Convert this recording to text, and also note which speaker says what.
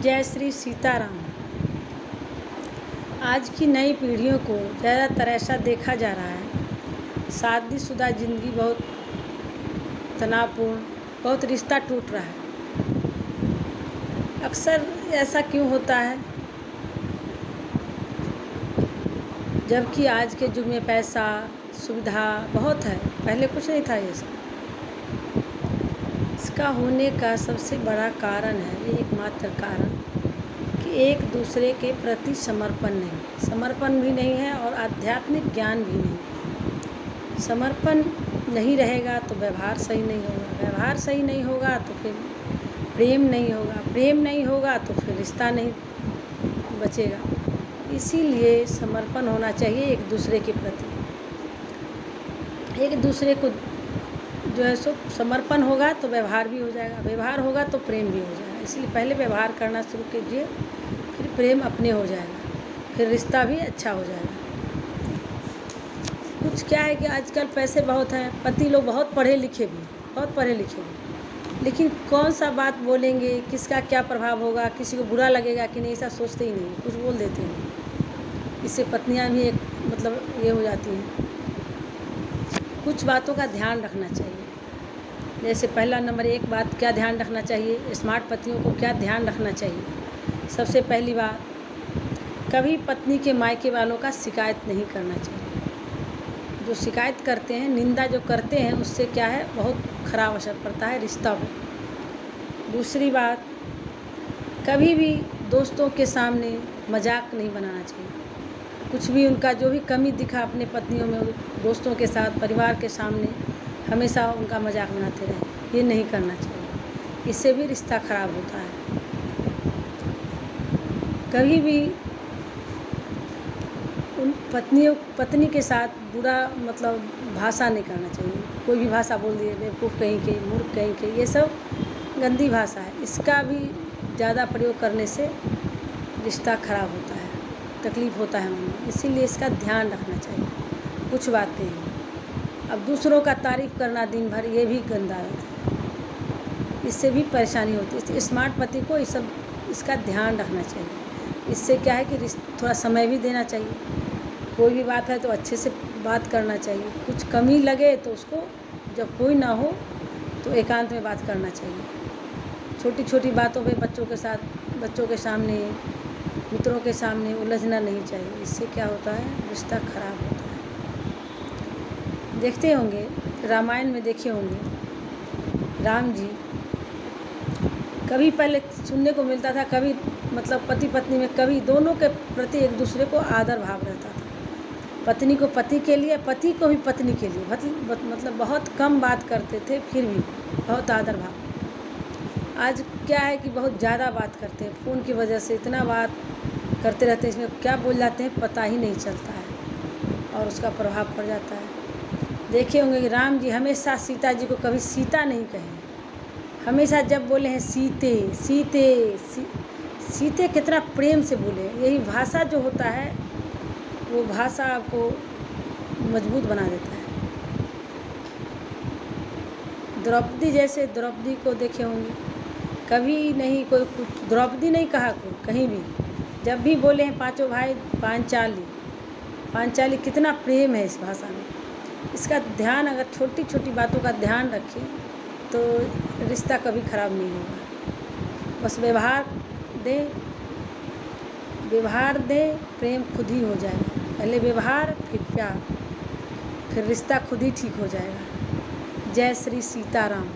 Speaker 1: जय श्री सीताराम। आज की नई पीढ़ियों को ज़्यादातर ऐसा देखा जा रहा है, शादीशुदा ज़िंदगी बहुत तनावपूर्ण, बहुत रिश्ता टूट रहा है। अक्सर ऐसा क्यों होता है? जबकि आज के युग में पैसा, सुविधा बहुत है, पहले कुछ नहीं था ये सब। इसका होने का सबसे बड़ा कारण है, ये एकमात्र कारण कि एक दूसरे के प्रति समर्पण भी नहीं है और आध्यात्मिक ज्ञान भी नहीं। समर्पण नहीं रहेगा तो व्यवहार सही नहीं होगा, व्यवहार सही नहीं होगा तो फिर प्रेम नहीं होगा, प्रेम नहीं होगा तो फिर रिश्ता नहीं बचेगा। इसीलिए समर्पण होना चाहिए एक दूसरे के प्रति। एक दूसरे को जो है सो समर्पण होगा तो व्यवहार भी हो जाएगा, व्यवहार होगा तो प्रेम भी हो जाएगा। इसलिए पहले व्यवहार करना शुरू कीजिए, फिर प्रेम अपने हो जाएगा, फिर रिश्ता भी अच्छा हो जाएगा। कुछ क्या है कि आजकल पैसे बहुत हैं, पति लोग बहुत पढ़े लिखे भी, लेकिन कौन सा बात बोलेंगे, किसका क्या प्रभाव होगा, किसी को बुरा लगेगा कि नहीं, ऐसा सोचते ही नहीं, कुछ बोल देते हैं। इससे पत्नियां भी ये हो जाती हैं। कुछ बातों का ध्यान रखना चाहिए। जैसे पहला नंबर एक बात क्या ध्यान रखना चाहिए, स्मार्ट पतियों को क्या ध्यान रखना चाहिए। सबसे पहली बात, कभी पत्नी के मायके वालों का शिकायत नहीं करना चाहिए। जो शिकायत करते हैं, निंदा जो करते हैं, उससे क्या है, बहुत ख़राब असर पड़ता है रिश्ता में। दूसरी बात, कभी भी दोस्तों के सामने मजाक नहीं बनाना चाहिए। कुछ भी उनका जो भी कमी दिखा अपने पत्नियों में, दोस्तों के साथ, परिवार के सामने हमेशा उनका मजाक बनाते रहे, ये नहीं करना चाहिए। इससे भी रिश्ता ख़राब होता है। कभी भी उन पत्नी के साथ बुरा भाषा नहीं करना चाहिए। कोई भी भाषा बोल दिए, बेवकूफ़ कहीं के, मूर्ख कहीं के, ये सब गंदी भाषा है। इसका भी ज़्यादा प्रयोग करने से रिश्ता ख़राब होता है, तकलीफ़ होता है मन में। इसीलिए इसका ध्यान रखना चाहिए। कुछ बातें हैं, अब दूसरों का तारीफ़ करना दिन भर, ये भी गंदा रहता है, इससे भी परेशानी होती है। इसलिए स्मार्ट पति को इसका ध्यान रखना चाहिए। इससे क्या है कि थोड़ा समय भी देना चाहिए। कोई भी बात है तो अच्छे से बात करना चाहिए। कुछ कमी लगे तो उसको, जब कोई ना हो तो एकांत में बात करना चाहिए। छोटी छोटी बातों पे बच्चों के सामने, मित्रों के सामने उलझना नहीं चाहिए। इससे क्या होता है, रिश्ता खराब होता है। देखते होंगे, रामायण में देखे होंगे, राम जी कभी पहले सुनने को मिलता था, कभी पति पत्नी में कभी दोनों के प्रति एक दूसरे को आदर भाव रहता था। पत्नी को पति के लिए, पति को भी पत्नी के लिए बहुत कम बात करते थे, फिर भी बहुत आदर भाव। आज क्या है कि बहुत ज़्यादा बात करते हैं, फ़ोन की वजह से इतना बात करते रहते हैं, इसमें क्या बोल जाते हैं पता ही नहीं चलता है और उसका प्रभाव पड़ जाता है। देखे होंगे कि राम जी हमेशा सीता जी को कभी सीता नहीं कहे, हमेशा जब बोले हैं सीते सीते सीते, कितना प्रेम से बोले। यही भाषा जो होता है, वो भाषा आपको मजबूत बना देता है। द्रौपदी को देखे होंगे, कभी नहीं कोई कुछ द्रौपदी नहीं कहा कोई कहीं भी। जब भी बोले हैं पांचों भाई पांचाली, कितना प्रेम है इस भाषा में। इसका ध्यान, अगर छोटी छोटी बातों का ध्यान रखें तो रिश्ता कभी ख़राब नहीं होगा। बस व्यवहार दें, प्रेम खुद ही हो जाएगा। पहले व्यवहार, फिर प्यार, फिर रिश्ता खुद ही ठीक हो जाएगा। जय श्री सीताराम।